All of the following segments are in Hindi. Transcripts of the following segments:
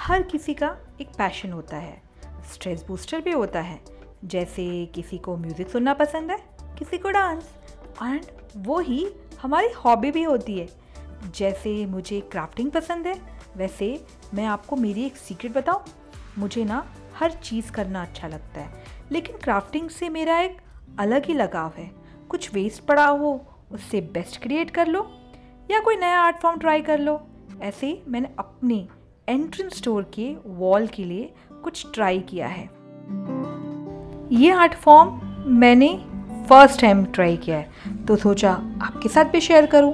हर किसी का एक पैशन होता है, स्ट्रेस बूस्टर भी होता है। जैसे किसी को म्यूज़िक सुनना पसंद है, किसी को डांस, एंड वो ही हमारी हॉबी भी होती है। जैसे मुझे क्राफ्टिंग पसंद है, वैसे मैं आपको मेरी एक सीक्रेट बताऊं, मुझे ना हर चीज़ करना अच्छा लगता है, लेकिन क्राफ्टिंग से मेरा एक अलग ही लगाव है। कुछ वेस्ट पड़ा हो उससे बेस्ट क्रिएट कर लो या कोई नया आर्ट फॉर्म ट्राई कर लो। ऐसे ही मैंने अपने एंट्रेंस स्टोर के वॉल के लिए कुछ ट्राई किया है। ये आर्ट फॉर्म मैंने फर्स्ट टाइम ट्राई किया है, तो सोचा आपके साथ भी शेयर करूं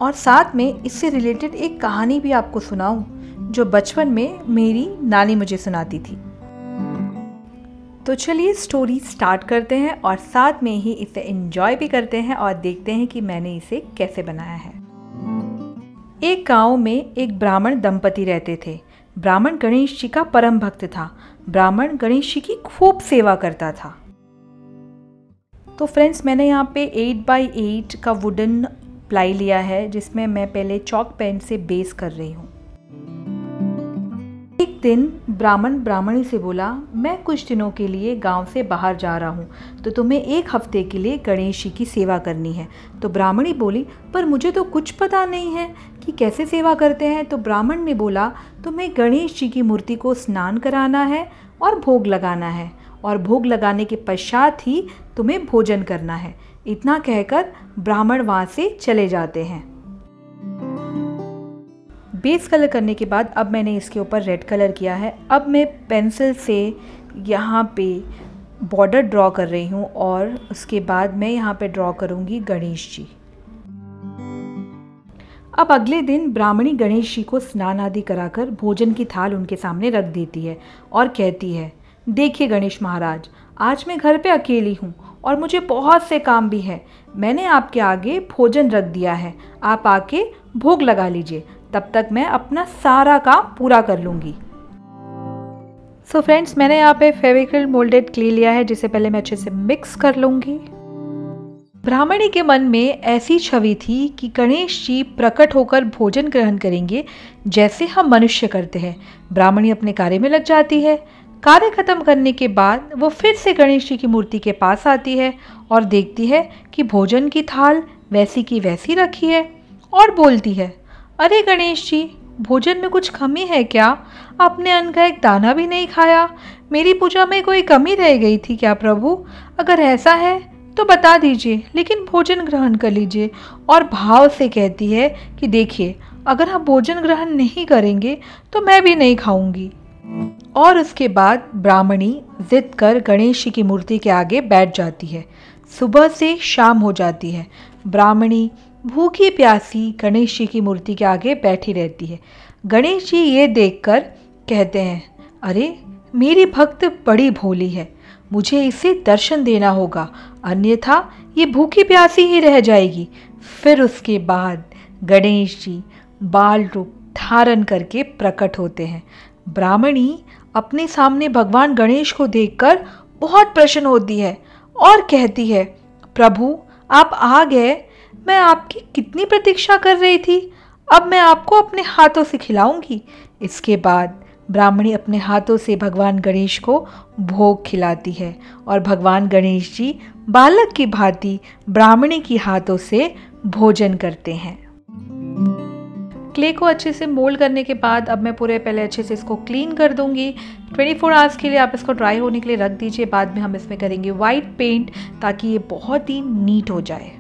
और साथ में इससे रिलेटेड एक कहानी भी आपको सुनाऊं जो बचपन में मेरी नानी मुझे सुनाती थी। तो चलिए स्टोरी स्टार्ट करते हैं और साथ में ही इसे एंजॉय भी करते हैं और देखते हैं कि मैंने इसे कैसे बनाया है। एक गांव में एक ब्राह्मण दंपति रहते थे। ब्राह्मण गणेश जी का परम भक्त था। ब्राह्मण गणेश जी की खूब सेवा करता था। तो फ्रेंड्स, मैंने यहाँ पे 8x8 का वुडन प्लाई लिया है, जिसमें मैं पहले चॉक पेन से बेस कर रही हूँ। एक दिन ब्राह्मण ब्राह्मणी से बोला, मैं कुछ दिनों के लिए गांव से बाहर जा रहा हूँ, तो तुम्हें एक हफ्ते के लिए गणेश जी की सेवा करनी है। तो ब्राह्मणी बोली, पर मुझे तो कुछ पता नहीं है कि कैसे सेवा करते हैं। तो ब्राह्मण ने बोला, तुम्हें गणेश जी की मूर्ति को स्नान कराना है और भोग लगाना है, और भोग लगाने के पश्चात ही तुम्हें भोजन करना है। इतना कहकर ब्राह्मण वहाँ से चले जाते हैं। बेस कलर करने के बाद अब मैंने इसके ऊपर रेड कलर किया है। अब मैं पेंसिल से यहाँ पे बॉर्डर ड्रॉ कर रही हूँ और उसके बाद मैं यहाँ पे ड्रॉ करूँगी गणेश जी। अब अगले दिन ब्राह्मणी गणेश जी को स्नान आदि कराकर भोजन की थाल उनके सामने रख देती है और कहती है, देखिए गणेश महाराज, आज मैं घर पे अकेली हूँ और मुझे बहुत से काम भी है। मैंने आपके आगे भोजन रख दिया है, आप आके भोग लगा लीजिए, तब तक मैं अपना सारा काम पूरा कर लूँगी। सो फ्रेंड्स, मैंने यहाँ पे फेविक्रिल मोल्डेड क्ले लिया है, जिसे पहले मैं अच्छे से मिक्स कर लूँगी। ब्राह्मणी के मन में ऐसी छवि थी कि गणेश जी प्रकट होकर भोजन ग्रहण करेंगे जैसे हम मनुष्य करते हैं। ब्राह्मणी अपने कार्य में लग जाती है। कार्य खत्म करने के बाद वो फिर से गणेश जी की मूर्ति के पास आती है और देखती है कि भोजन की थाल वैसी की वैसी रखी है और बोलती है, अरे गणेश जी, भोजन में कुछ कमी है क्या? आपने अन्न का एक दाना भी नहीं खाया। मेरी पूजा में कोई कमी रह गई थी क्या प्रभु? अगर ऐसा है तो बता दीजिए, लेकिन भोजन ग्रहण कर लीजिए। और भाव से कहती है कि देखिए, अगर आप भोजन ग्रहण नहीं करेंगे तो मैं भी नहीं खाऊंगी। और उसके बाद ब्राह्मणी जिद कर गणेश जी की मूर्ति के आगे बैठ जाती है। सुबह से शाम हो जाती है। ब्राह्मणी भूखी प्यासी गणेश जी की मूर्ति के आगे बैठी रहती है। गणेश जी ये देखकर कहते हैं, अरे मेरी भक्त बड़ी भोली है, मुझे इसे दर्शन देना होगा, अन्यथा ये भूखी प्यासी ही रह जाएगी। फिर उसके बाद गणेश जी बाल रूप धारण करके प्रकट होते हैं। ब्राह्मणी अपने सामने भगवान गणेश को देखकर बहुत प्रसन्न होती है और कहती है, प्रभु आप आ गए, मैं आपकी कितनी प्रतीक्षा कर रही थी। अब मैं आपको अपने हाथों से खिलाऊंगी। इसके बाद ब्राह्मणी अपने हाथों से भगवान गणेश को भोग खिलाती है और भगवान गणेश जी बालक की भांति ब्राह्मणी की हाथों से भोजन करते हैं। क्ले को अच्छे से मोल्ड करने के बाद अब मैं पूरे पहले अच्छे से इसको क्लीन कर दूंगी। 24 आवर्स के लिए आप इसको ड्राई होने के लिए रख दीजिए। बाद में हम इसमें करेंगे वाइट पेंट, ताकि ये बहुत ही नीट हो जाए।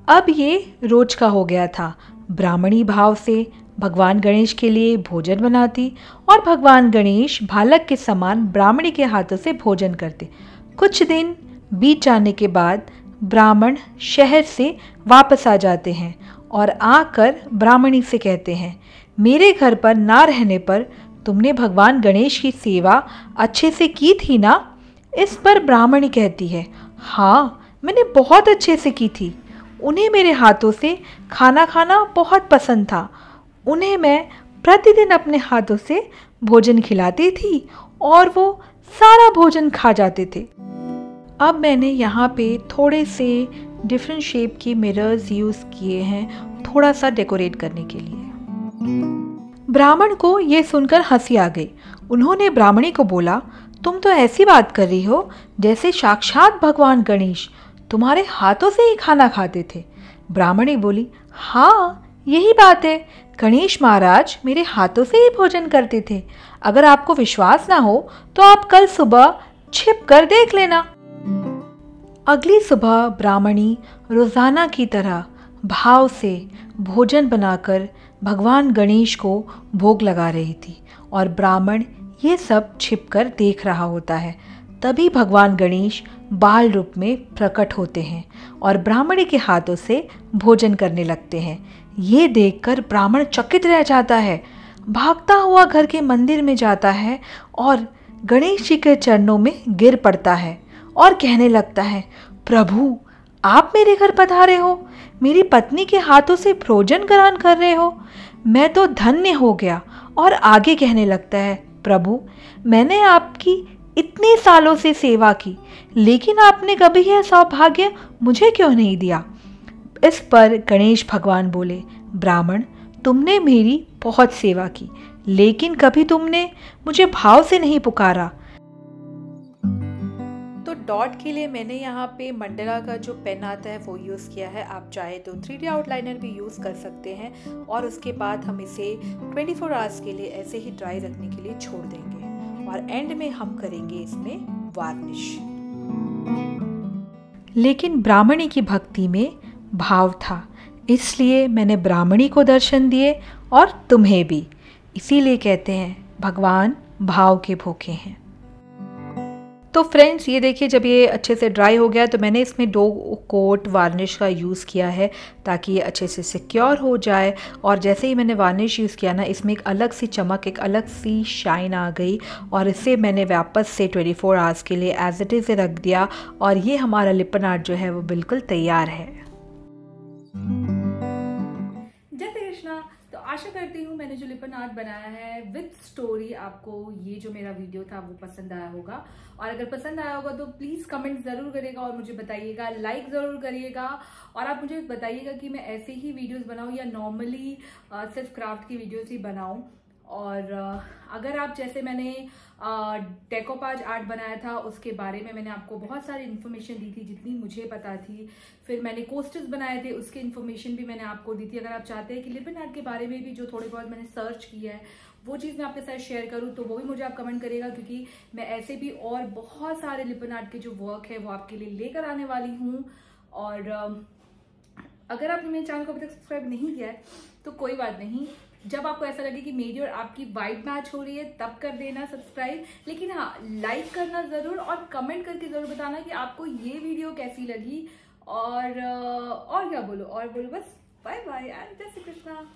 अब ये रोज का हो गया था। ब्राह्मणी भाव से भगवान गणेश के लिए भोजन बनाती और भगवान गणेश बालक के समान ब्राह्मणी के हाथों से भोजन करते। कुछ दिन बीत जाने के बाद ब्राह्मण शहर से वापस आ जाते हैं और आकर ब्राह्मणी से कहते हैं, मेरे घर पर ना रहने पर तुमने भगवान गणेश की सेवा अच्छे से की थी ना? इस पर ब्राह्मणी कहती है, हाँ मैंने बहुत अच्छे से की थी। उन्हें मेरे हाथों से खाना खाना बहुत पसंद था। उन्हें मैं प्रतिदिन अपने हाथों से भोजन खिलाती थी और वो सारा भोजन खा जाते थे। अब मैंने यहाँ पे थोड़े से डिफरेंट शेप के मिरर्स यूज़ किए हैं, थोड़ा सा डेकोरेट करने के लिए। ब्राह्मण को ये सुनकर हंसी आ गई। उन्होंने ब्राह्मणी को बोला, तुम तो ऐसी बात कर रही हो जैसे साक्षात भगवान गणेश तुम्हारे हाथों से ही खाना खाते थे। ब्राह्मणी बोली, हाँ यही बात है, गणेश महाराज मेरे हाथों से ही भोजन करते थे। अगर आपको विश्वास ना हो तो आप कल सुबह छिप कर देख लेना। अगली सुबह ब्राह्मणी रोजाना की तरह भाव से भोजन बनाकर भगवान गणेश को भोग लगा रही थी और ब्राह्मण ये सब छिपकर देख रहा होता है। तभी भगवान गणेश बाल रूप में प्रकट होते हैं और ब्राह्मणी के हाथों से भोजन करने लगते हैं। ये देखकर ब्राह्मण चकित रह जाता है, भागता हुआ घर के मंदिर में जाता है और गणेश जी के चरणों में गिर पड़ता है और कहने लगता है, प्रभु आप मेरे घर पधारे हो, मेरी पत्नी के हाथों से भोजन ग्रहण कर रहे हो, मैं तो धन्य हो गया। और आगे कहने लगता है, प्रभु मैंने आपकी इतने सालों से सेवा की, लेकिन आपने कभी यह सौभाग्य मुझे क्यों नहीं दिया। इस पर गणेश भगवान बोले, ब्राह्मण तुमने मेरी बहुत सेवा की, लेकिन कभी तुमने मुझे भाव से नहीं पुकारा। तो डॉट के लिए मैंने यहाँ पे मंडला का जो पेन आता है वो यूज़ किया है। आप चाहे तो 3D आउटलाइनर भी यूज़ कर सकते हैं और उसके बाद हम इसे 24 आवर्स के लिए ऐसे ही ड्राई रखने के लिए छोड़ देंगे और एंड में हम करेंगे इसमें वार्निश। लेकिन ब्राह्मणी की भक्ति में भाव था, इसलिए मैंने ब्राह्मणी को दर्शन दिए और तुम्हें भी। इसीलिए कहते हैं भगवान भाव के भूखे हैं। तो फ्रेंड्स ये देखिए, जब ये अच्छे से ड्राई हो गया तो मैंने इसमें 2 कोट वार्निश का यूज़ किया है ताकि ये अच्छे से सिक्योर हो जाए। और जैसे ही मैंने वार्निश यूज़ किया ना, इसमें एक अलग सी चमक, एक अलग सी शाइन आ गई और इसे मैंने वापस से 24 आवर्स के लिए एज इट इज़ रख दिया और ये हमारा लिपन आर्ट जो है वो बिल्कुल तैयार है। तो आशा करती हूँ मैंने जो लिपन आर्ट बनाया है विद स्टोरी, आपको ये जो मेरा वीडियो था वो पसंद आया होगा। और अगर पसंद आया होगा तो प्लीज़ कमेंट ज़रूर करिएगा और मुझे बताइएगा, लाइक ज़रूर करिएगा। और आप मुझे बताइएगा कि मैं ऐसे ही वीडियोस बनाऊँ या नॉर्मली सिर्फ क्राफ्ट की वीडियोस ही बनाऊँ। और अगर आप, जैसे मैंने डेकोपाज आर्ट बनाया था उसके बारे में मैंने आपको बहुत सारी इन्फॉर्मेशन दी थी जितनी मुझे पता थी। फिर मैंने कोस्टर्स बनाए थे, उसकी इन्फॉर्मेशन भी मैंने आपको दी थी। अगर आप चाहते हैं कि लिपन आर्ट के बारे में भी जो थोड़े बहुत मैंने सर्च किया है वो चीज़ मैं आपके साथ शेयर करूँ तो वो भी मुझे आप कमेंट करिएगा, क्योंकि मैं ऐसे भी और बहुत सारे लिपन आर्ट के जो वर्क है वो आपके लिए लेकर आने वाली हूँ। और अगर आपने मेरे चैनल को अभी तक सब्सक्राइब नहीं किया है तो कोई बात नहीं, जब आपको ऐसा लगे कि मेरी और आपकी वाइब मैच हो रही है तब कर देना सब्सक्राइब। लेकिन हाँ, लाइक करना ज़रूर और कमेंट करके ज़रूर बताना कि आपको ये वीडियो कैसी लगी। और क्या बोलो, और बोलो बस बाय बाय एंड जय श्री कृष्णा।